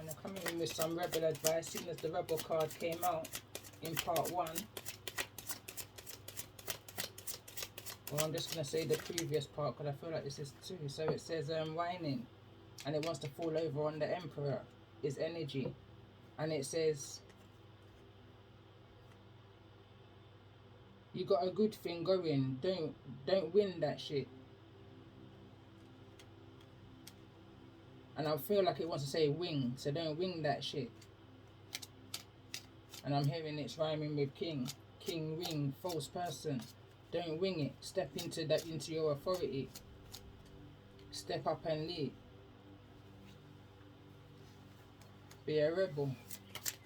And I'm coming in with some rebel advice, seeing as the rebel card came out in part 1. Well, I'm just going to say the previous part because I feel like this is 2. So it says whining, and it wants to fall over on the Emperor, is energy. And it says, you got a good thing going, don't win that shit. And I feel like it wants to say wing, so don't wing that shit. And I'm hearing it's rhyming with king. King, wing, false person. Don't wing it. Step into that, into your authority. Step up and lead. Be a rebel.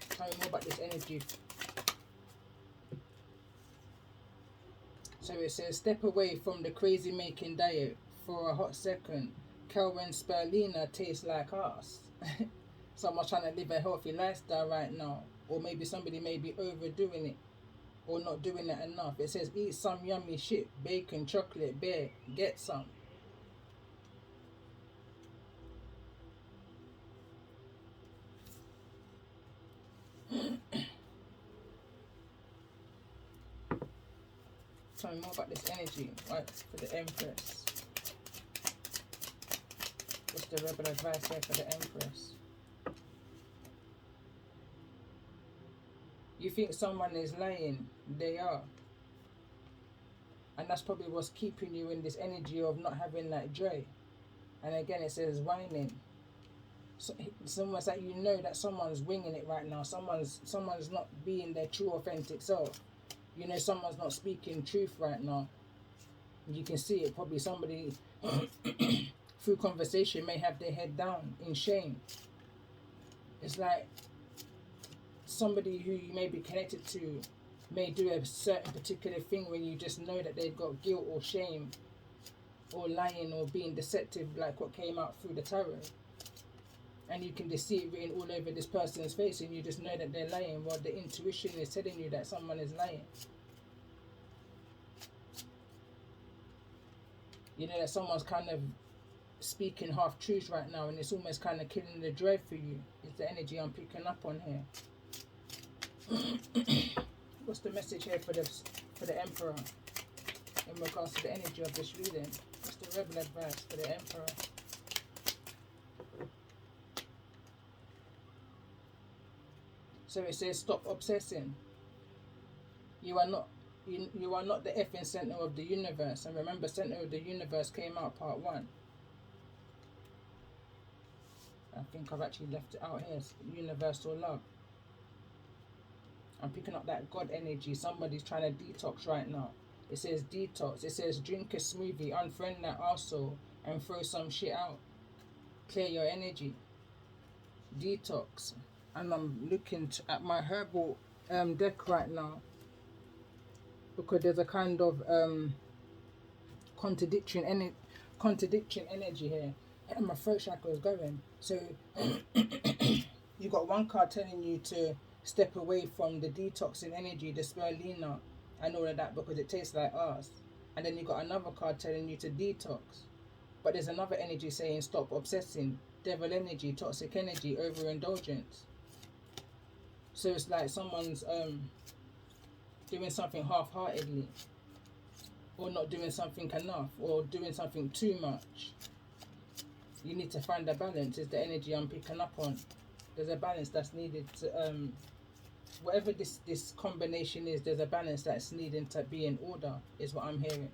Tell me more about this energy. So it says, step away from the crazy making diet for a hot second. Kelvin spirulina tastes like ass. Someone's trying to live a healthy lifestyle right now. Or maybe somebody may be overdoing it. Or not doing it enough. It says, eat some yummy shit. Bacon, chocolate, bear. Get some. Tell me more about this energy, right, for the Empress. What's the rebel advice here for the Empress? You think someone is lying, they are. And that's probably what's keeping you in this energy of not having that joy. And again, it says whining. So, it's almost like you know that someone's winging it right now. Someone's not being their true authentic self. You know, someone's not speaking truth right now. You can see it. Probably somebody through conversation may have their head down in shame. It's like somebody who you may be connected to may do a certain particular thing when you just know that they've got guilt or shame or lying or being deceptive, like what came out through the tarot. And you can just see it written all over this person's face, and you just know that they're lying. Well, the intuition is telling you that someone is lying. You know that someone's kind of speaking half truth right now, and it's almost kind of killing the drive for you. It's the energy I'm picking up on here. What's the message here for the Emperor in regards to the energy of this reading? What's the rebel advice for the Emperor? So it says, stop obsessing. You are not the effing center of the universe. And remember, center of the universe came out part 1. I think I've actually left it out here. It's universal love. I'm picking up that God energy. Somebody's trying to detox right now. It says detox. It says drink a smoothie, unfriend that arsehole, and throw some shit out. Clear your energy. Detox. And I'm looking at my herbal deck right now, because there's a kind of contradiction energy here, and my throat chakra is going. So you got one card telling you to step away from the detoxing energy, the spirulina and all of that, because it tastes like ours. And then you got another card telling you to detox, but there's another energy saying stop obsessing, devil energy, toxic energy, overindulgence. So it's like someone's doing something half-heartedly, or not doing something enough, or doing something too much. You need to find a balance, is the energy I'm picking up on. There's a balance that's needed to, whatever this combination is, there's a balance that's needing to be in order, is what I'm hearing.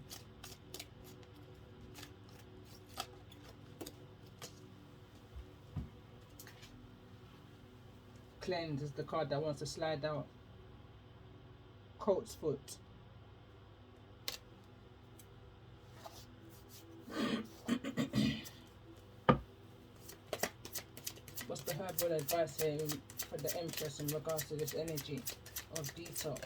Cleanse is the card that wants to slide out. Colt's foot. What's the herbal advice here for the Empress in regards to this energy of detox?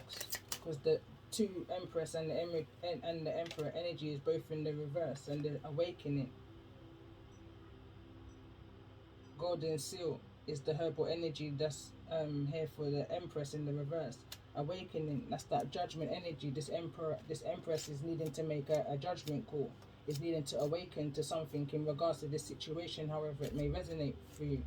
Because the 2 Empress and the Emperor energy is both in the reverse, and the awakening. Golden seal is the herbal energy that's here for the Empress in the reverse. Awakening, that's that judgment energy. This Empress is needing to make a judgment call. Is needing to awaken to something in regards to this situation, however it may resonate for you.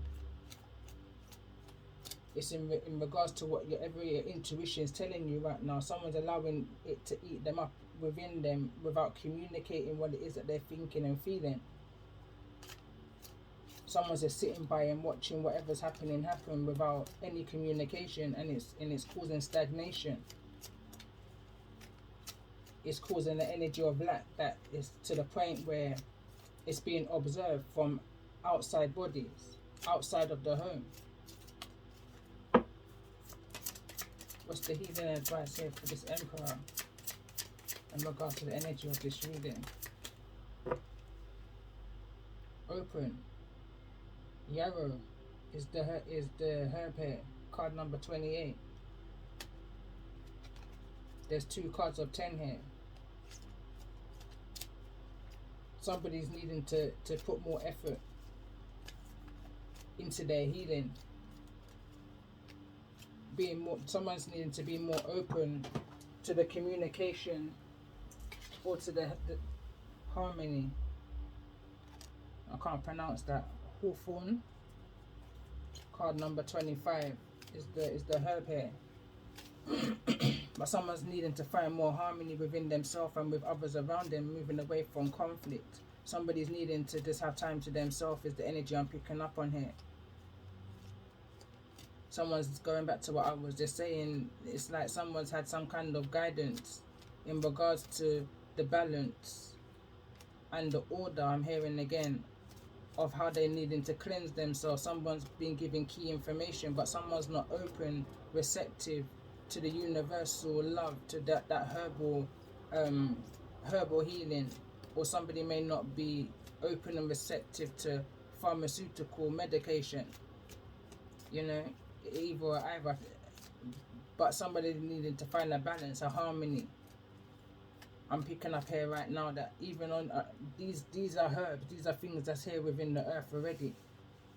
It's in regards to what your intuition is telling you right now. Someone's allowing it to eat them up within them without communicating what it is that they're thinking and feeling. Someone's just sitting by and watching whatever's happening happen without any communication, and it's causing stagnation. It's causing the energy of lack that is to the point where it's being observed from outside bodies, outside of the home. What's the healing advice here for this Emperor in regards to the energy of this reading? Open. Yarrow is the herb here. Card number 28. There's 2 cards of 10 here. Somebody's needing to put more effort into their healing. Someone's needing to be more open to the communication or to the harmony. I can't pronounce that. Hawthorne. Card number 25 is the herb here. But someone's needing to find more harmony within themselves and with others around them, moving away from conflict. Somebody's needing to just have time to themselves is the energy I'm picking up on here. Someone's going back to what I was just saying. It's like someone's had some kind of guidance in regards to the balance and the order, I'm hearing again, of how they're needing to cleanse themselves. Someone's been given key information, but someone's not open, receptive to the universal love, to that herbal healing. Or somebody may not be open and receptive to pharmaceutical medication, you know, either. But somebody needed to find a balance, a harmony. I'm picking up here right now that even on these are herbs, these are things that's here within the earth already.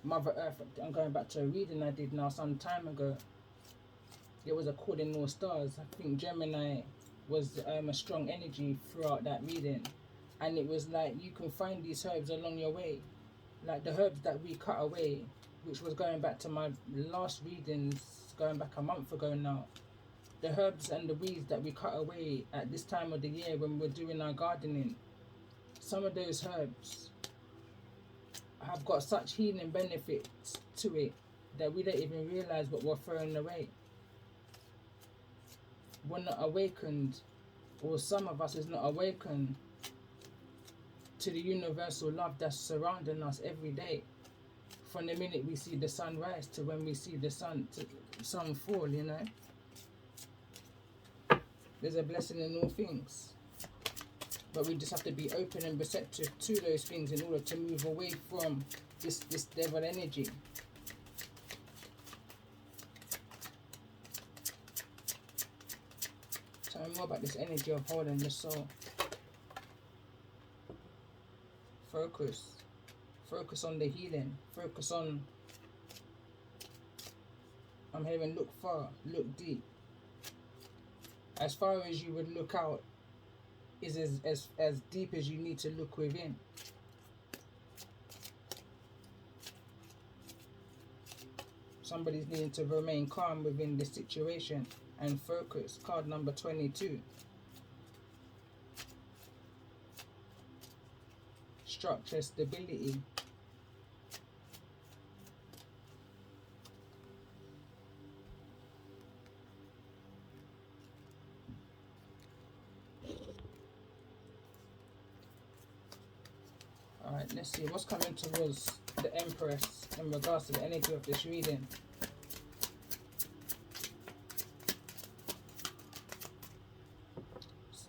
Mother Earth, I'm going back to a reading I did now some time ago. It was according all stars. I think Gemini was a strong energy throughout that reading. And it was like you can find these herbs along your way. Like the herbs that we cut away, which was going back to my last readings, going back a month ago now. The herbs and the weeds that we cut away at this time of the year when we're doing our gardening. Some of those herbs have got such healing benefits to it that we don't even realize what we're throwing away. We're not awakened, or some of us is not awakened to the universal love that's surrounding us every day. From the minute we see the sun rise to when we see the sun fall, you know. There's a blessing in all things. But we just have to be open and receptive to those things in order to move away from this devil energy. Tell me more about this energy of holding the soul. Focus. Focus on the healing. Focus on, I'm hearing look far, look deep. As far as you would look out is as deep as you need to look within. Somebody's needing to remain calm within the situation and focus. Card number 22. Structure, stability. Alright, let's see what's coming towards the Empress in regards to the energy of this reading.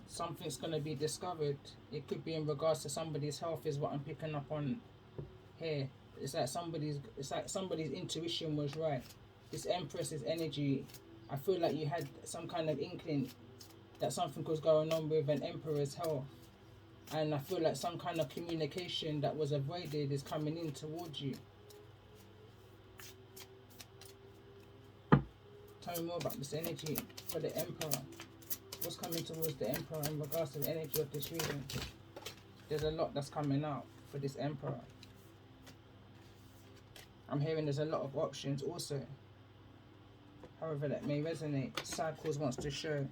Something's going to be discovered. It could be in regards to somebody's health is what I'm picking up on here. It's like somebody's intuition was right. This Empress's energy, I feel like you had some kind of inkling that something was going on with an Emperor's health. And I feel like some kind of communication that was avoided is coming in towards you. Tell me more about this energy for the Emperor. What's coming towards the Emperor in regards to the energy of this reading? There's a lot that's coming out for this Emperor. I'm hearing there's a lot of options also. however that may resonate. Cycles wants to show.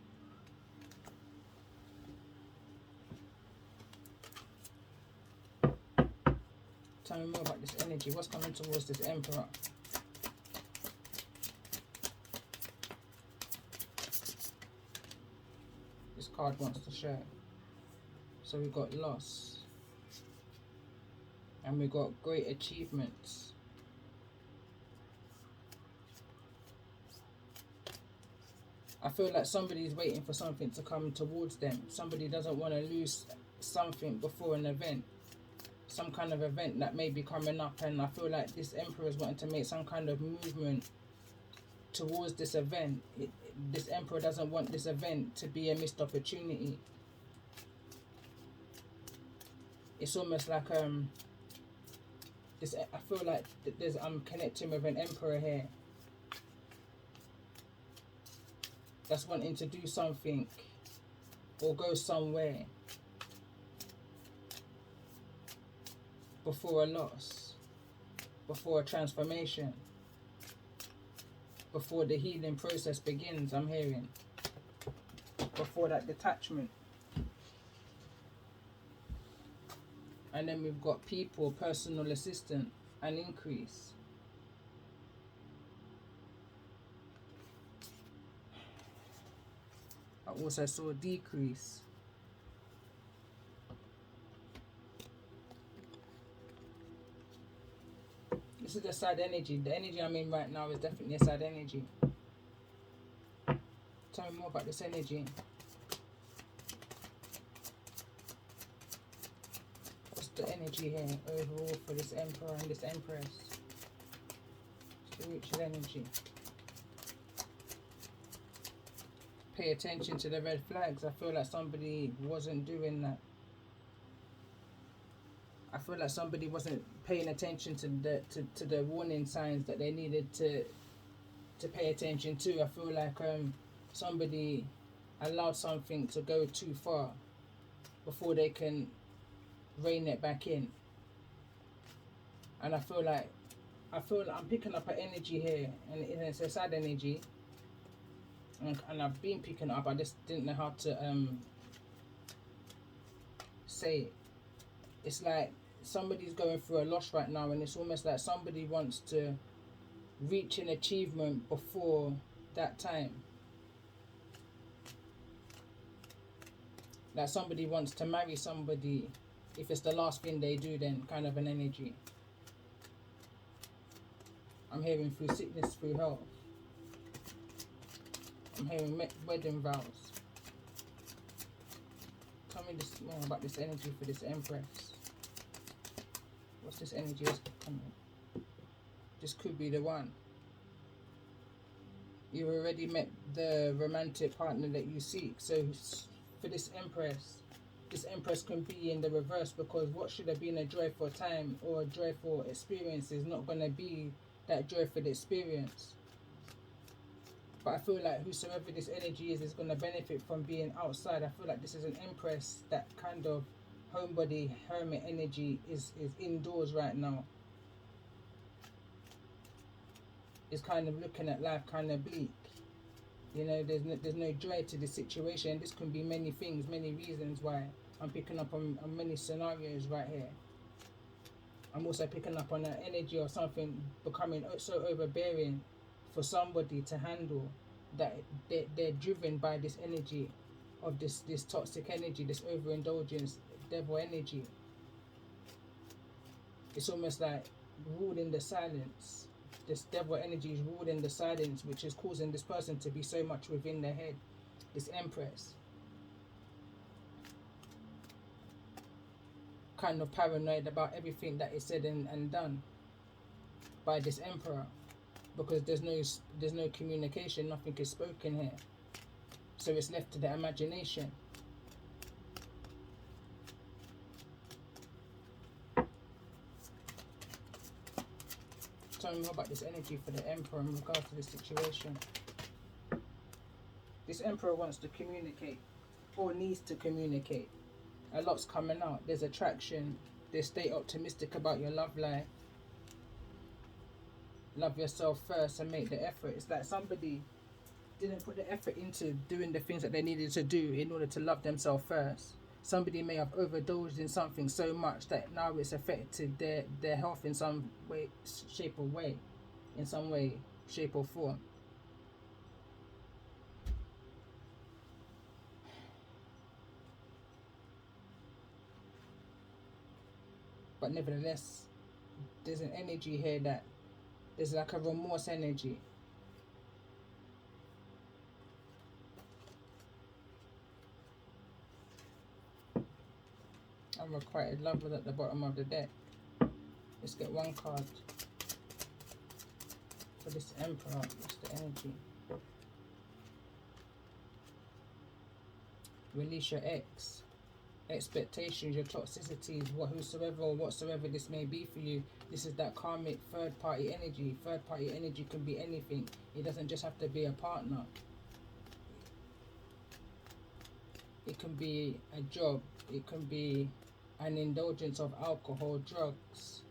Tell me more about this energy. What's coming towards this Emperor? This card wants to show. So we got loss. And we got great achievements. I feel like somebody's waiting for something to come towards them. Somebody doesn't want to lose something before an event. Some kind of event that may be coming up, and I feel like this Emperor is wanting to make some kind of movement towards this event. This Emperor doesn't want this event to be a missed opportunity. It's almost like this. I feel like I'm connecting with an Emperor here that's wanting to do something or go somewhere before a loss, before a transformation, before the healing process begins. I'm hearing before that detachment. And then we've got people, personal assistant, and increase. I also saw a decrease. This is a sad energy. The energy I'm in right now is definitely a sad energy. Tell me more about this energy. What's the energy here overall for this Emperor and this Empress? Spiritual energy. Pay attention to the red flags. I feel like somebody wasn't doing that. I feel like somebody wasn't paying attention to the warning signs that they needed to pay attention to. I feel like somebody allowed something to go too far before they can rein it back in. And I feel like I'm picking up an energy here, and it's a sad energy. And I've been picking it up. I just didn't know how to say it. It's like somebody's going through a loss right now, and it's almost like somebody wants to reach an achievement before that time. Like somebody wants to marry somebody. If it's the last thing they do, then kind of an energy. I'm hearing through sickness, through health. I'm hearing wedding vows. Tell me this more about this energy for this Empress. What's this energy is coming? This could be the one. You've already met the romantic partner that you seek. So for this Empress can be in the reverse, because what should have been a joyful time or a joyful experience is not going to be that joyful experience. But I feel like whosoever this energy is going to benefit from being outside. I feel like this is an Empress, that kind of homebody, hermit energy is indoors right now. Is kind of looking at life kind of bleak. You know, there's no joy to the situation. This can be many things, many reasons why. I'm picking up on many scenarios right here. I'm also picking up on an energy or something becoming so overbearing for somebody to handle, that they're driven by this energy of this toxic energy, this overindulgence, devil energy. It's almost like ruled in the silence. This devil energy is ruled in the silence, which is causing this person to be so much within their head. This Empress. Kind of paranoid about everything that is said and done by this Emperor. Because there's no communication, nothing is spoken here. So it's left to the imagination. Tell me more about this energy for the Emperor in regards to this situation. This Emperor wants to communicate, or needs to communicate. A lot's coming out. There's attraction. They stay optimistic about your love life. Love yourself first and make the effort. It's like somebody didn't put the effort into doing the things that they needed to do in order to love themselves first. Somebody may have overdosed in something so much that now it's affected their health in some way, shape or way, in some way, shape or form. But nevertheless, there's an energy here that there's like a remorse energy. Unrequited love was at the bottom of the deck. Let's get one card for this Emperor. What's the energy? Release your ex. Expectations, your toxicities, whosoever or whatsoever this may be for you. This is that karmic third party energy. Third party energy can be anything. It doesn't just have to be a partner. It can be a job. It can be an indulgence of alcohol, drugs.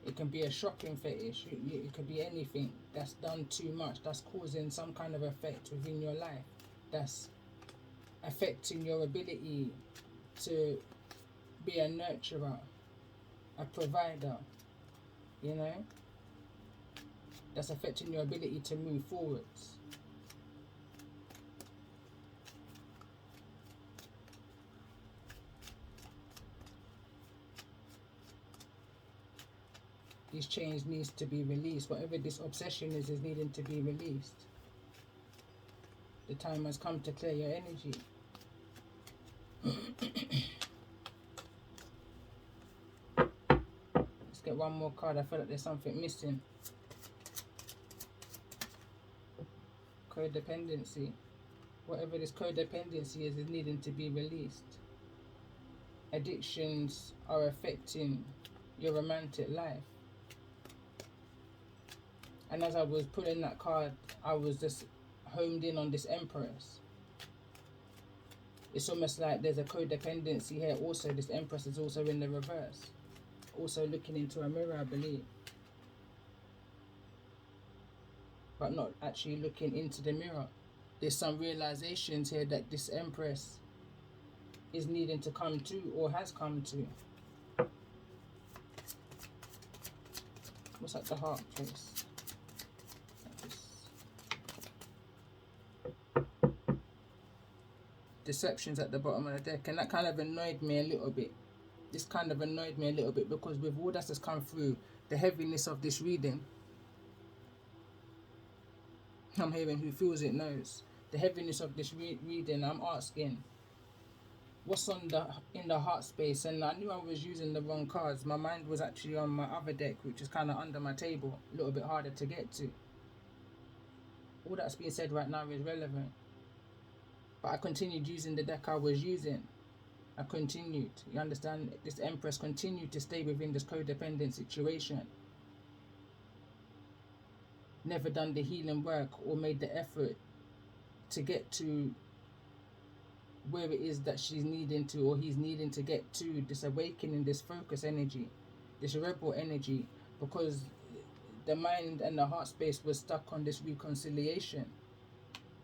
It can be a shopping fetish. It could be anything that's done too much, that's causing some kind of effect within your life, that's affecting your ability to be a nurturer, a provider, you know, that's affecting your ability to move forwards. These chains needs to be released. Whatever this obsession is needing to be released. The time has come to clear your energy. Let's get one more card. I feel like there's something missing. Codependency. Whatever this codependency is needing to be released. Addictions are affecting your romantic life. And as I was pulling that card, I was just homed in on this Empress. It's almost like there's a codependency here also. This Empress is also in the reverse. Also looking into a mirror, I believe. But not actually looking into the mirror. There's some realizations here that this Empress is needing to come to or has come to. What's at the heart, please? Deceptions at the bottom of the deck, and that kind of annoyed me a little bit. This kind of annoyed me a little bit because with all that's come through, the heaviness of this reading, I'm hearing who feels it knows. The heaviness of this reading, I'm asking, what's in the heart space? And I knew I was using the wrong cards. My mind was actually on my other deck, which is kind of under my table, a little bit harder to get to. All that's being said right now is relevant. But I continued using the deck I was using. I continued. You understand? This Empress continued to stay within this codependent situation. Never done the healing work or made the effort to get to where it is that she's needing to, or he's needing to get to, this awakening, this focus energy, this rebel energy, because the mind and the heart space was stuck on this reconciliation.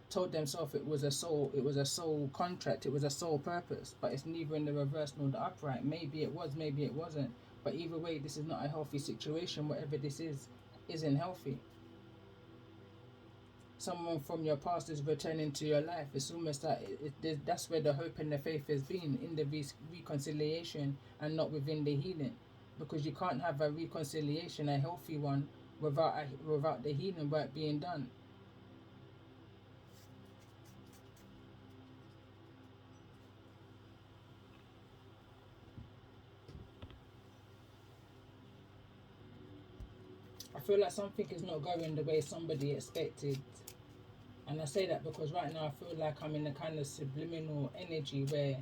Told themselves it was a soul contract, it was a soul purpose, but it's neither in the reverse nor the upright. Maybe it was, maybe it wasn't, but either way, this is not a healthy situation. Whatever this isn't healthy. Someone from your past is returning to your life. It's almost like that's where the hope and the faith has been, in the reconciliation and not within the healing, because you can't have a reconciliation, a healthy one, without the healing work being done. I feel like something is not going the way somebody expected. And I say that because right now I feel like I'm in a kind of subliminal energy where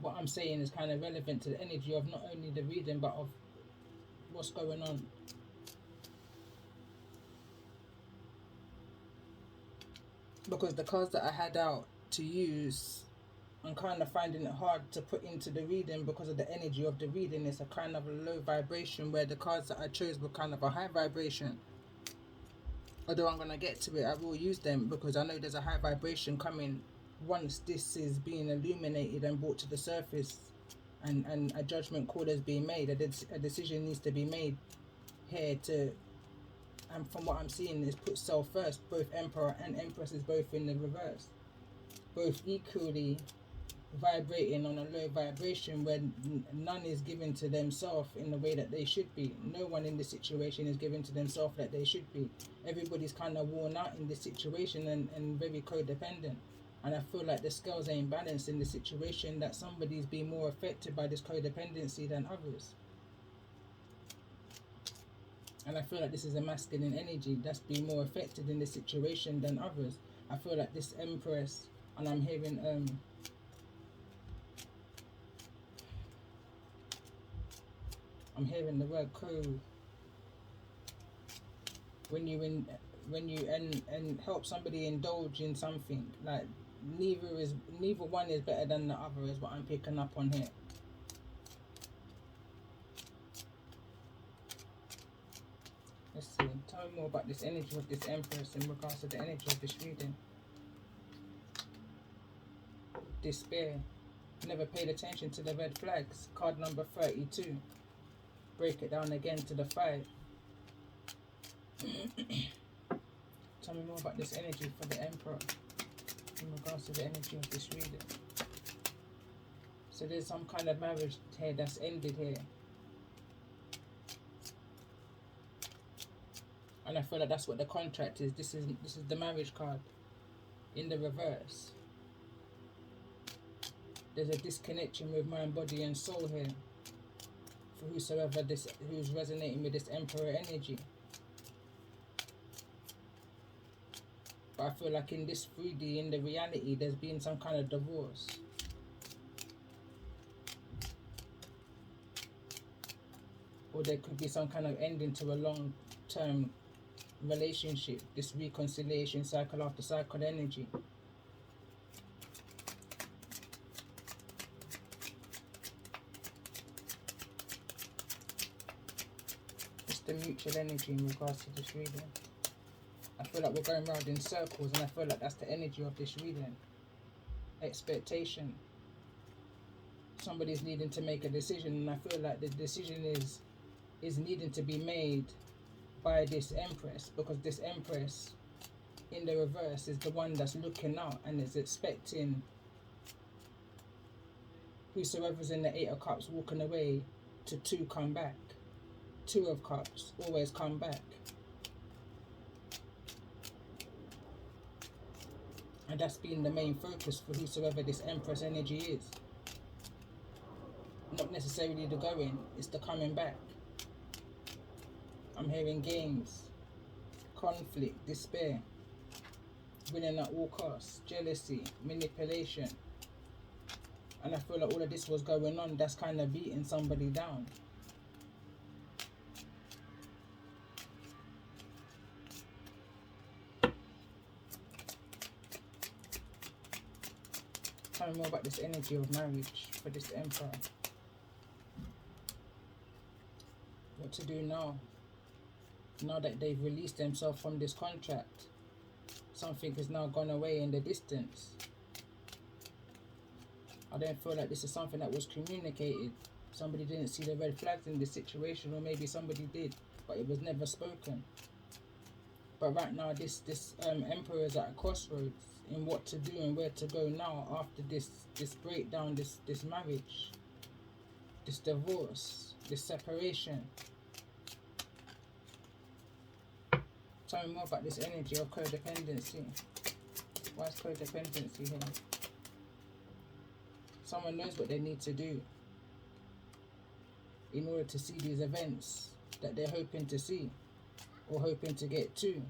what I'm saying is kind of relevant to the energy of not only the reading but of what's going on. Because the cards that I had out to use, I'm kind of finding it hard to put into the reading because of the energy of the reading. It's a kind of a low vibration, where the cards that I chose were kind of a high vibration. Although I'm gonna get to it, I will use them because I know there's a high vibration coming once this is being illuminated and brought to the surface, and a judgment call is being made. A decision needs to be made here to, and from what I'm seeing, is put self first. Both Emperor and Empress is both in the reverse, both equally vibrating on a low vibration where none is given to themselves in the way that they should be. No one in this situation is given to themselves that they should be. Everybody's kind of worn out in this situation and very codependent. And I feel like the scales ain't balanced in the situation, that somebody's been more affected by this codependency than others. And I feel like this is a masculine energy that's been more affected in this situation than others. I feel like this Empress, and I'm hearing the word code. When you and help somebody indulge in something, like neither one is better than the other, is what I'm picking up on here. Let's see. Tell me more about this energy of this Empress in regards to the energy of this reading. Despair. Never paid attention to the red flags. Card number 32. Break it down again to the 5. Tell me more about this energy for the Emperor in regards to the energy of this reading. So there's some kind of marriage here that's ended here. And I feel like that's what the contract is. This is the marriage card in the reverse. There's a disconnection with mind, body and soul here. For whosoever who's resonating with this Emperor energy. But I feel like in this 3D, in the reality, there's been some kind of divorce. Or there could be some kind of ending to a long-term relationship, this reconciliation cycle after cycle energy. It's the mutual energy in regards to this reading. I feel like we're going round in circles, and I feel like that's the energy of this reading. Expectation. Somebody's needing to make a decision, and I feel like the decision is needing to be made by this Empress, because this Empress in the reverse is the one that's looking out and is expecting whosoever's in the 8 of Cups walking away to 2 come back. 2 of Cups always come back. And that's been the main focus for whosoever this Empress energy is. Not necessarily the going, it's the coming back. I'm hearing games, conflict, despair, winning at all costs, jealousy, manipulation. And I feel like all of this was going on, that's kind of beating somebody down. Tell me more about this energy of marriage for this Emperor. What to do now? Now that they've released themselves from this contract, something has now gone away in the distance. I don't feel like this is something that was communicated. Somebody didn't see the red flags in this situation, or maybe somebody did, but it was never spoken. But right now, this Emperor is at a crossroads in what to do and where to go now after this breakdown, this marriage, this divorce, this separation. Tell me more about this energy of codependency. Why is codependency here? Someone knows what they need to do in order to see these events that they're hoping to see or hoping to get to.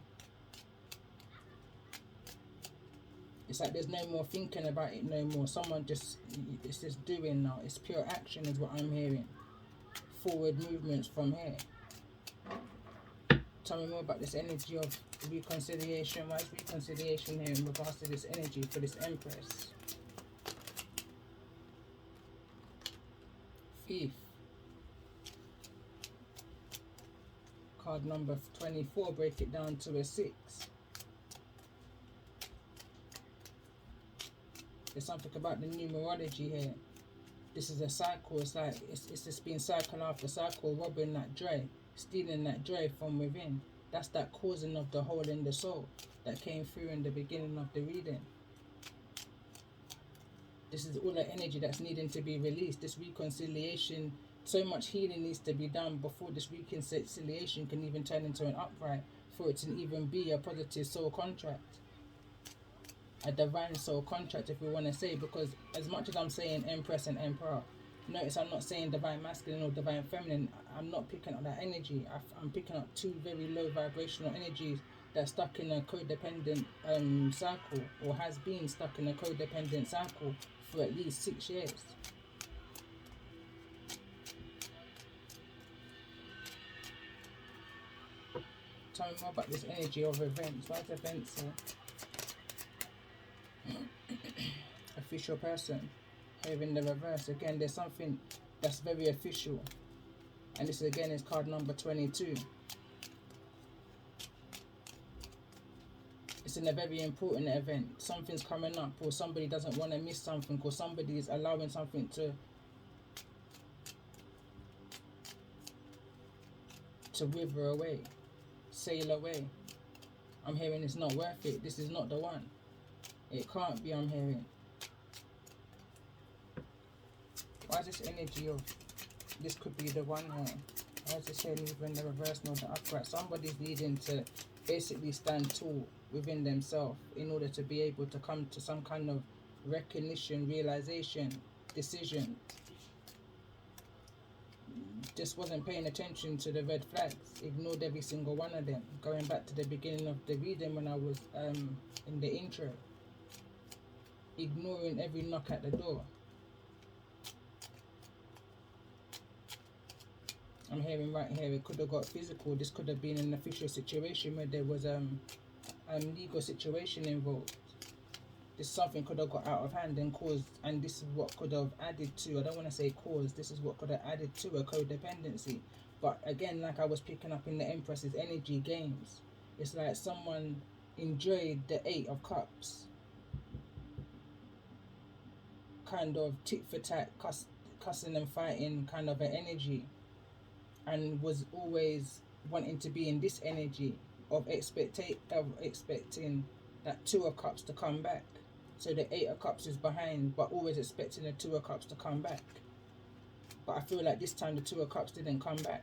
It's like there's no more thinking about it no more. It's just doing now. It's pure action is what I'm hearing. Forward movements from here. Tell me more about this energy of reconciliation. Why is reconciliation here in regards to this energy for this Empress? Thief. card number 24, break it down to a 6. There's something about the numerology here. This is a cycle. It's like it's just been cycle after cycle, robbing that joy, stealing that joy from within. That's that causing of the hole in the soul that came through in the beginning of the reading. This is all the energy that's needing to be released. This reconciliation, so much healing needs to be done before this reconciliation can even turn into an upright, for it to even be a positive soul contract. A divine soul contract, if we want to say, because as much as I'm saying Empress and Emperor, notice I'm not saying divine masculine or divine feminine. I'm not picking up that energy. I'm picking up two very low vibrational energies that are stuck in a codependent cycle, or has been stuck in a codependent cycle for at least 6 years. Tell me more about this energy of events. Why is events here? Official person. Here in the reverse. Again, there's something that's very official. And this again is card number 22. It's in a very important event. Something's coming up, or somebody doesn't want to miss something, or somebody is allowing something to wither away, sail away. I'm hearing it's not worth it. This is not the one. It can't be, I'm hearing. Why is this energy of this could be the one here? Why is this here neither in the reverse nor the upright? Somebody's needing to basically stand tall within themselves in order to be able to come to some kind of recognition, realization, decision. Just wasn't paying attention to the red flags. Ignored every single one of them. Going back to the beginning of the reading when I was in the intro. Ignoring every knock at the door. I'm hearing right here, it could have got physical. This could have been an official situation where there was a legal situation involved. This something could have got out of hand and caused, and this is what could have added to, I don't want to say caused, this is what could have added to a codependency. But again, like I was picking up in the Empress's energy games, it's like someone enjoyed the 8 of Cups. Kind of tit for tat, cussing and fighting kind of an energy. And was always wanting to be in this energy of expecting that 2 of Cups to come back. So the 8 of Cups is behind, but always expecting the 2 of Cups to come back. But I feel like this time the 2 of Cups didn't come back.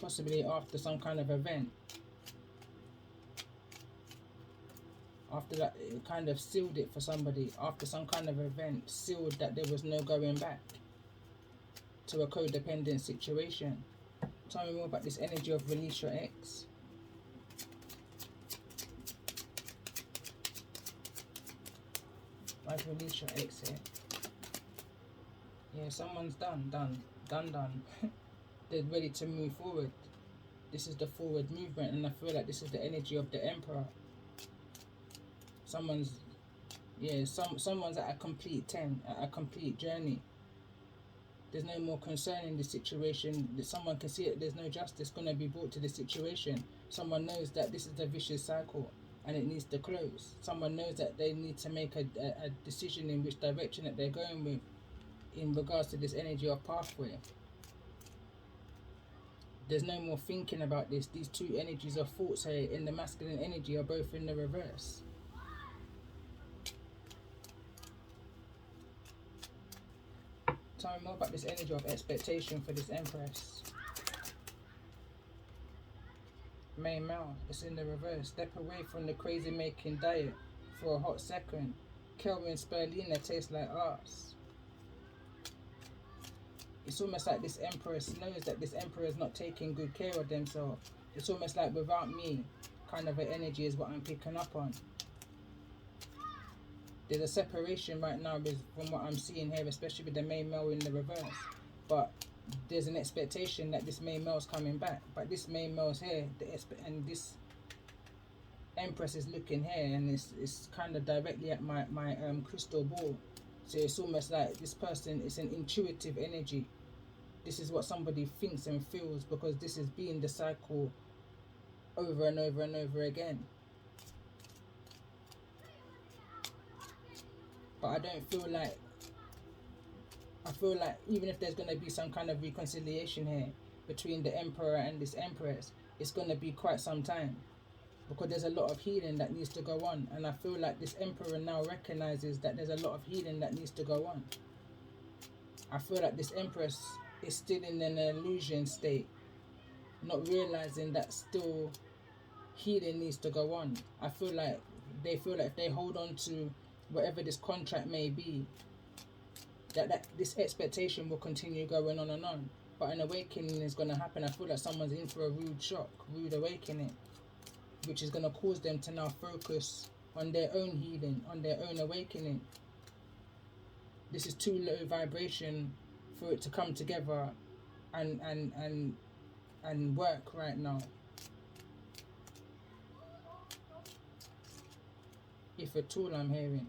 Possibly after some kind of event. After that, it kind of sealed it for somebody. After some kind of event, sealed that there was no going back to a codependent situation. Tell me more about this energy of release your ex. Why release your ex here? Yeah, someone's done. They're ready to move forward. This is the forward movement, and I feel like this is the energy of the Emperor. Someone's at a complete 10, at a complete journey. There's no more concern in the situation. Someone can see it. There's no justice going to be brought to the situation. Someone knows that this is a vicious cycle and it needs to close. Someone knows that they need to make a decision in which direction that they're going with in regards to this energy of pathway. There's no more thinking about this. These two energies of thoughts here in the masculine energy are both in the reverse. Tell me more about this energy of expectation for this Empress. Main male, it's in the reverse. Step away from the crazy making diet for a hot second. Kelvin spirulina tastes like arse. It's almost like this Empress knows that this Emperor is not taking good care of themselves. It's almost like without me kind of an energy is what I'm picking up on. There's a separation right now from what I'm seeing here, especially with the main male in the reverse. But there's an expectation that this main male's coming back. But this main male's here, and this Empress is looking here, and it's kind of directly at my crystal ball. So it's almost like this person is an intuitive energy. This is what somebody thinks and feels, because this is being the cycle over and over and over again. But I don't feel like, I feel like even if there's going to be some kind of reconciliation here between the Emperor and this Empress, it's going to be quite some time, because there's a lot of healing that needs to go on. And I feel like this Emperor now recognizes that there's a lot of healing that needs to go on. I feel like this Empress is still in an illusion state, not realizing that still healing needs to go on. I feel like they feel like if they hold on to whatever this contract may be, that this expectation will continue going on and on. But an awakening is going to happen. I feel like someone's in for a rude shock, rude awakening, which is going to cause them to now focus on their own healing, on their own awakening. This is too low vibration for it to come together and work right now. If at all, I'm hearing.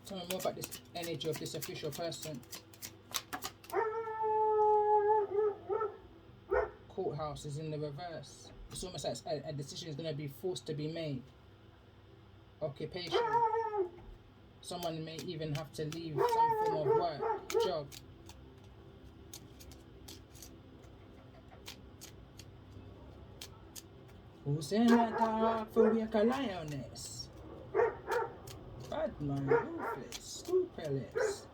Tell me more about this energy of this official person. Courthouse is in the reverse. It's almost like a decision is going to be forced to be made. Occupation. Someone may even have to leave some form of work, job. Who's in that dog for wake a lioness? Bad man, ruthless, scrupulous.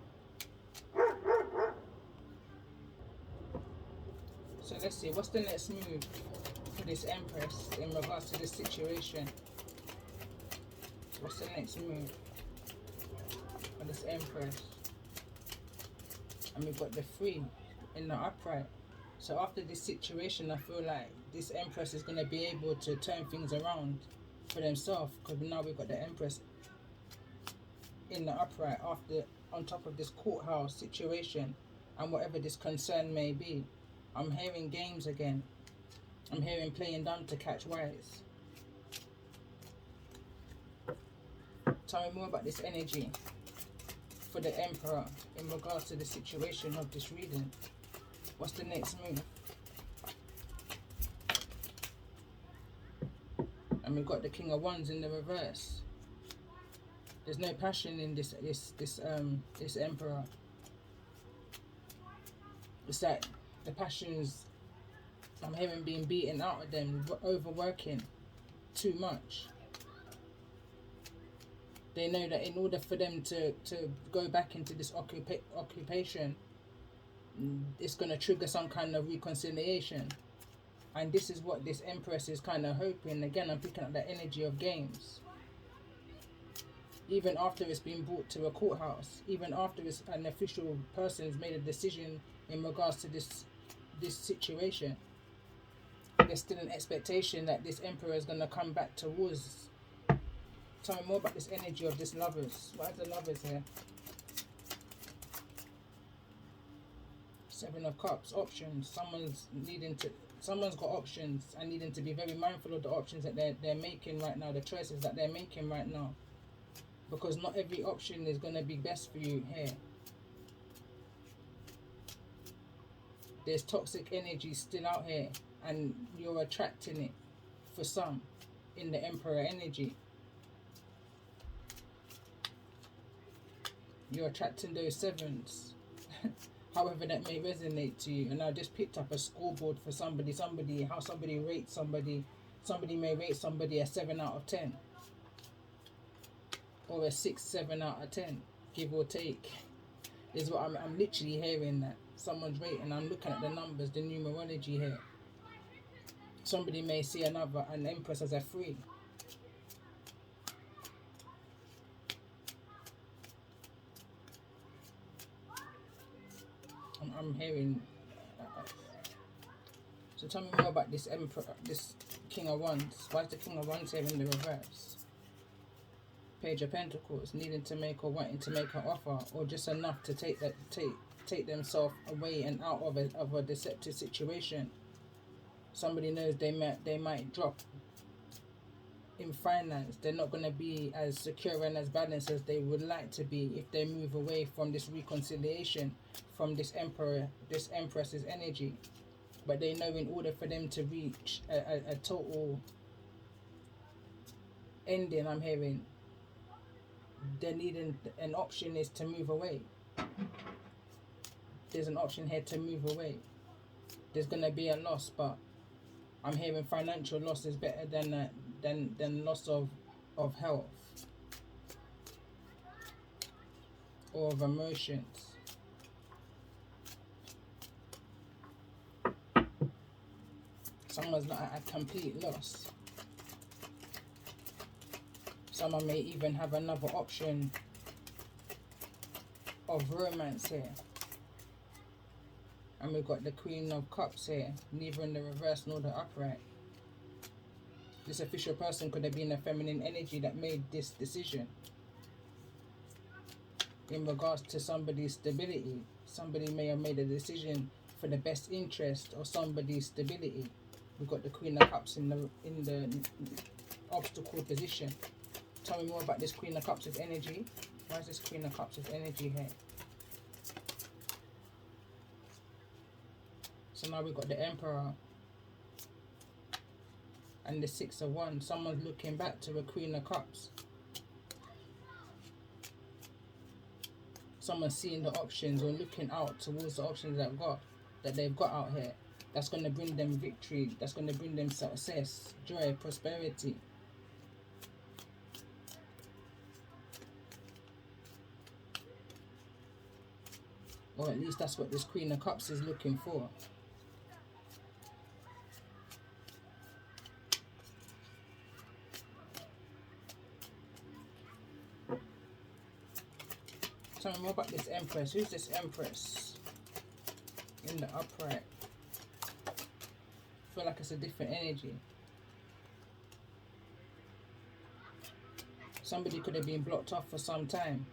So let's see, what's the next move for this Empress in regards to this situation? What's the next move for this Empress? And we've got the 3 in the upright. So after this situation, I feel like this Empress is going to be able to turn things around for themselves, because now we've got the Empress in the upright after, on top of this courthouse situation and whatever this concern may be. I'm hearing games again. I'm hearing playing dumb to catch wise. Tell me more about this energy for the Emperor in regards to the situation of this reading. What's the next move? And we've got the King of Wands in the reverse. There's no passion in this Emperor. It's like the passions, I'm hearing being beaten out of them, overworking too much. They know that in order for them to go back into this occupation, it's going to trigger some kind of reconciliation. And this is what this Empress is kind of hoping. Again, I'm picking up that energy of games. Even after it's been brought to a courthouse, even after an official person's made a decision in regards to this situation, there's still an expectation that this Emperor is going to come back towards. Tell me more about this energy of this Lovers. Why is the Lovers here? 7 of Cups, options. Someone's got options and needing to be very mindful of the options that they're making right now, the choices that they're making right now. Because not every option is going to be best for you here. There's toxic energy still out here, and you're attracting it for some in the Emperor energy. You're attracting those 7s. However that may resonate to you. And I just picked up a scoreboard for somebody, how somebody rates somebody. Somebody may rate somebody a 7 out of 10. Or a 6, 7 out of 10, give or take. Is what I'm literally hearing, that someone's rating. I'm looking at the numbers, the numerology here. Somebody may see an Empress as a 3. I'm hearing. So tell me more about this Emperor, this King of Wands. Why is the King of Wands here in the reverse? Page of Pentacles, needing to make or wanting to make an offer, or just enough to take themselves away and out of a deceptive situation. Somebody knows they might drop in finance. They're not going to be as secure and as balanced as they would like to be if they move away from this reconciliation, from this empress's energy. But they know in order for them to reach a total ending, I'm hearing, they're needing an option is to move away. There's an option here to move away. There's going to be a loss, but I'm hearing financial loss is better than loss of health or of emotions. Someone's not at a complete loss. Someone may even have another option of romance here. And we've got the Queen of Cups here, neither in the reverse nor the upright. This official person could have been a feminine energy that made this decision in regards to somebody's stability. Somebody may have made a decision for the best interest of somebody's stability. We've got the Queen of Cups in the obstacle position. Tell me more about this Queen of Cups of energy. Why is this Queen of Cups of energy here? So now we've got the Emperor and the Six of Wands. Someone's looking back to a Queen of Cups. Someone's seeing the options or looking out towards the options that they've got out here. That's going to bring them victory. That's going to bring them success, joy, prosperity. Or at least that's what this Queen of Cups is looking for. Tell me more about this Empress. Who's this Empress in the upright? I feel like it's a different energy. Somebody could have been blocked off for some time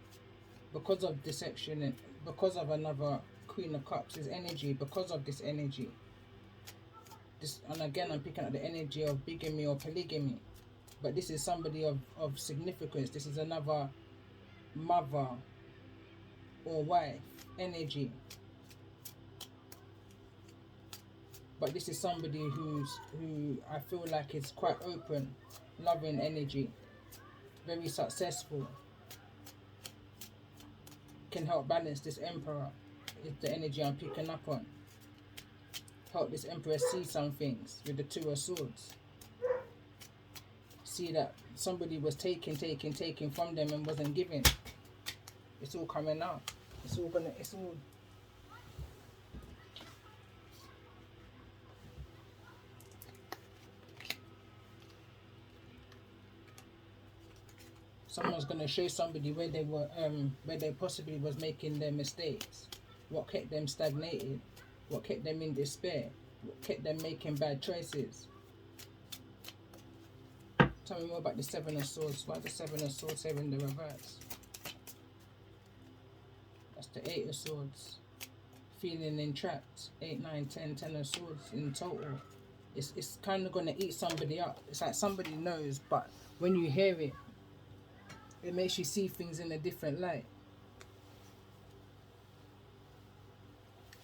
because of deception and because of another Queen of Cups' energy, because of this energy. And again, I'm picking up the energy of bigamy or polygamy. But this is somebody of significance. This is another mother or wife energy. But this is somebody who I feel like is quite open, loving energy, very successful. Can help balance this Emperor, is the energy I'm picking up on. Help this Empress see some things with the Two of Swords. See that somebody was taking from them and wasn't giving. It's all coming out. It's all someone's gonna show somebody where they were, where they possibly was making their mistakes, what kept them stagnated, what kept them in despair, what kept them making bad choices. Tell me more about the Seven of Swords. Why is the Seven of Swords here in the reverse? That's the Eight of Swords. Feeling entrapped. 8, 9, 10, 10 of Swords in total. It's kind of gonna eat somebody up. It's like somebody knows, but when you hear it, it makes you see things in a different light.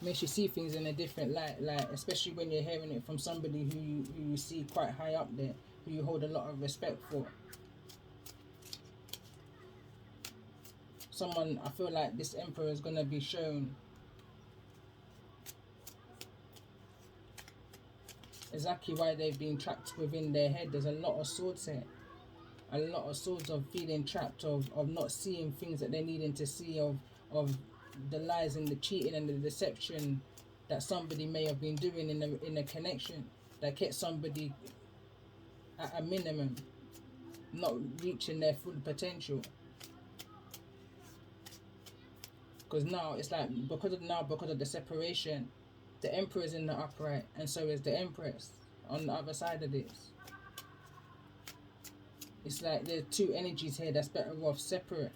Makes you see things in a different light, like especially when you're hearing it from somebody who you see quite high up there, who you hold a lot of respect for. Someone, I feel like this Emperor is going to be shown exactly why they've been trapped within their head. There's a lot of swords here. A lot of swords of feeling trapped, of not seeing things that they're needing to see, of the lies and the cheating and the deception that somebody may have been doing in a connection that kept somebody at a minimum, not reaching their full potential. Because now it's like because of the separation, the Emperor is in the upright and so is the Empress on the other side of this. It's like there's two energies here that's better off separate.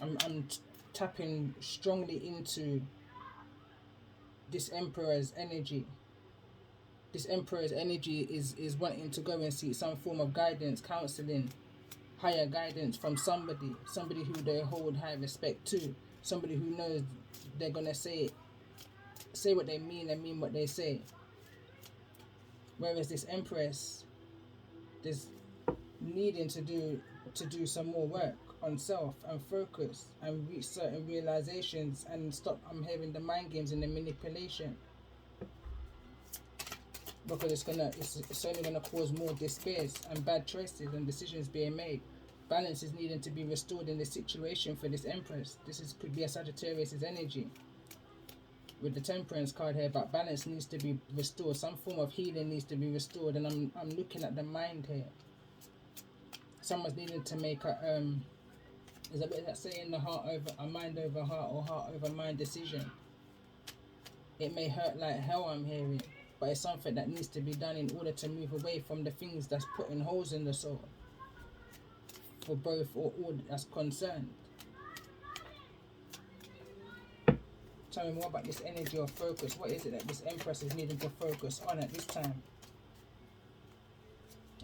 I'm tapping strongly into this Emperor's energy. This Emperor's energy is wanting to go and seek some form of guidance, counseling, higher guidance from somebody who they hold high respect to, somebody who knows they're gonna say what they mean and mean what they say. Whereas this Empress, there's needing to do some more work on self and focus and reach certain realizations and stop. I'm hearing the mind games and the manipulation, because it's only gonna cause more despair and bad choices and decisions being made. Balance is needing to be restored in the situation for this Empress. Could be a Sagittarius's energy with the Temperance card here, but balance needs to be restored. Some form of healing needs to be restored, and I'm looking at the mind here. Someone's needing to make a there's a bit of that saying, the heart over a mind over heart, or heart over mind decision. It may hurt like hell, I'm hearing, but it's something that needs to be done in order to move away from the things that's putting holes in the soul for both or all that's concerned. Tell me more about this energy of focus. What is it that this Empress is needing to focus on at this time?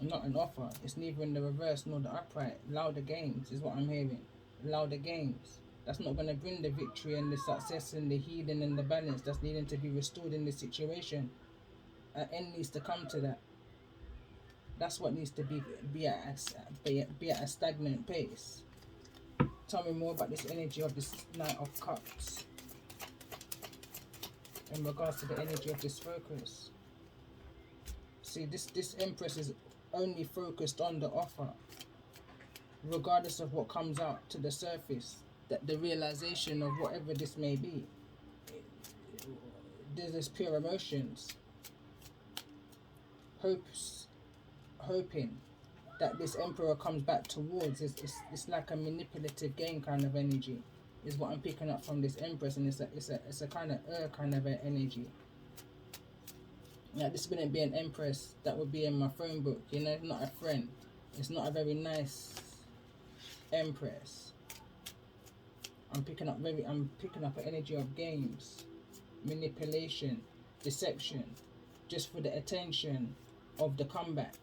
Not an offer. It's neither in the reverse nor the upright. Louder games is what I'm hearing. Louder games. That's not going to bring the victory and the success and the healing and the balance that's needing to be restored in the situation. An end needs to come to that. That's what needs to be at a stagnant pace. Tell me more about this energy of this Knight of Cups in regards to the energy of this focus. See, this Empress is only focused on the offer, regardless of what comes out to the surface, that the realization of whatever this may be. There's this pure emotions, hoping that this Emperor comes back towards. It's like a manipulative game kind of energy, is what I'm picking up from this Empress, and it's a kind of an energy. Yeah, this wouldn't be an Empress that would be in my phone book, you know, not a friend. It's not a very nice Empress. I'm picking up an energy of games, manipulation, deception, just for the attention of the comeback.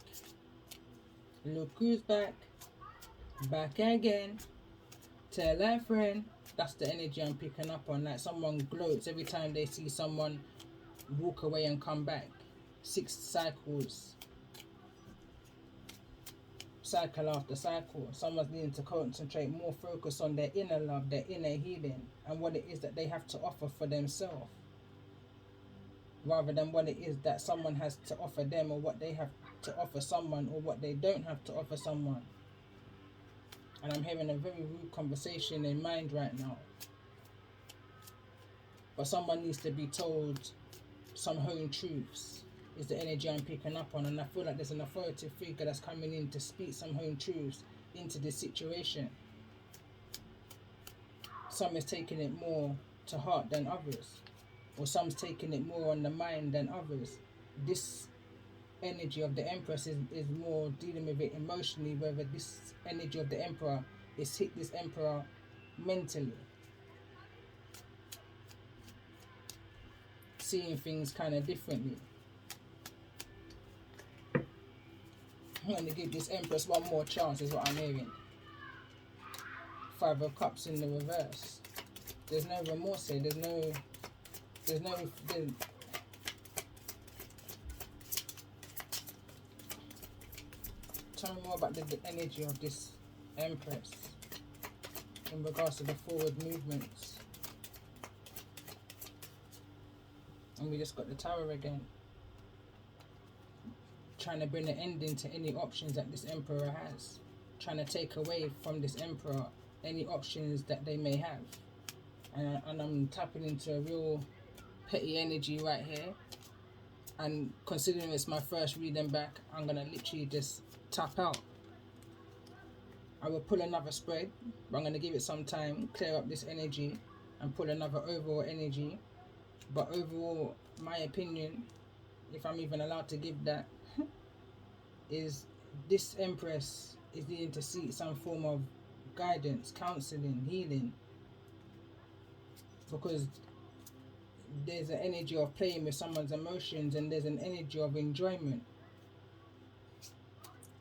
Look who's back again. Tell a friend. That's the energy I'm picking up on. Like someone gloats every time they see someone walk away and come back. 6 cycles, cycle after cycle. Someone's needing to concentrate more, focus on their inner love, their inner healing, and what it is that they have to offer for themselves, rather than what it is that someone has to offer them, or what they have to offer someone, or what they don't have to offer someone. And I'm hearing a very rude conversation in mind right now, but someone needs to be told some home truths, is the energy I'm picking up on. And I feel like there's an authoritative figure that's coming in to speak some home truths into this situation. Some is taking it more to heart than others, or some's taking it more on the mind than others. This energy of the Empress is more dealing with it emotionally, whether this energy of the Emperor is hit this Emperor mentally, seeing things kind of differently. I'm going to give this Empress one more chance, is what I'm hearing. 5 of Cups in the reverse. There's no remorse here. Tell me more about the energy of this Empress in regards to the forward movements. And we just got the Tower again. Trying to bring an ending to any options that this Emperor has. Trying to take away from this Emperor any options that they may have. And I'm tapping into a real petty energy right here. And considering it's my first reading back, I'm going to literally just tap out. I will pull another spread, but I'm going to give it some time, clear up this energy, and pull another overall energy. But overall, my opinion, if I'm even allowed to give that, is this Empress is needing to seek some form of guidance, counseling, healing, because there's an energy of playing with someone's emotions, and there's an energy of enjoyment.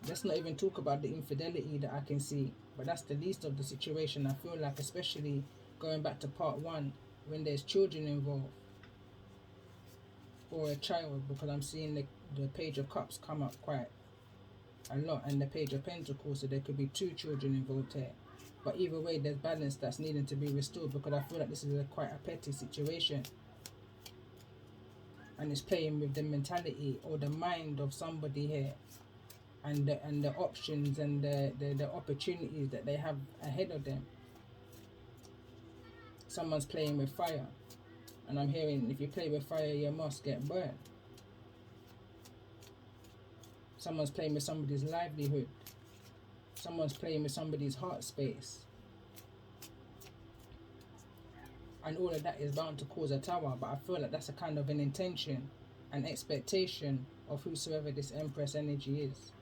Let's not even talk about the infidelity that I can see, but that's the least of the situation. I feel like, especially going back to part one, when there's children involved, or a child, because I'm seeing the Page of Cups come up quite a lot, and the Page of Pentacles, so there could be two children involved here. But either way, there's balance that's needing to be restored, because I feel like this is quite a petty situation, and it's playing with the mentality or the mind of somebody here, and the options and the opportunities that they have ahead of them. Someone's playing with fire, and I'm hearing, if you play with fire, you must get burned. Someone's playing with somebody's livelihood. Someone's playing with somebody's heart space. And all of that is bound to cause a tower, but I feel like that's a kind of an intention and expectation of whosoever this Empress energy is.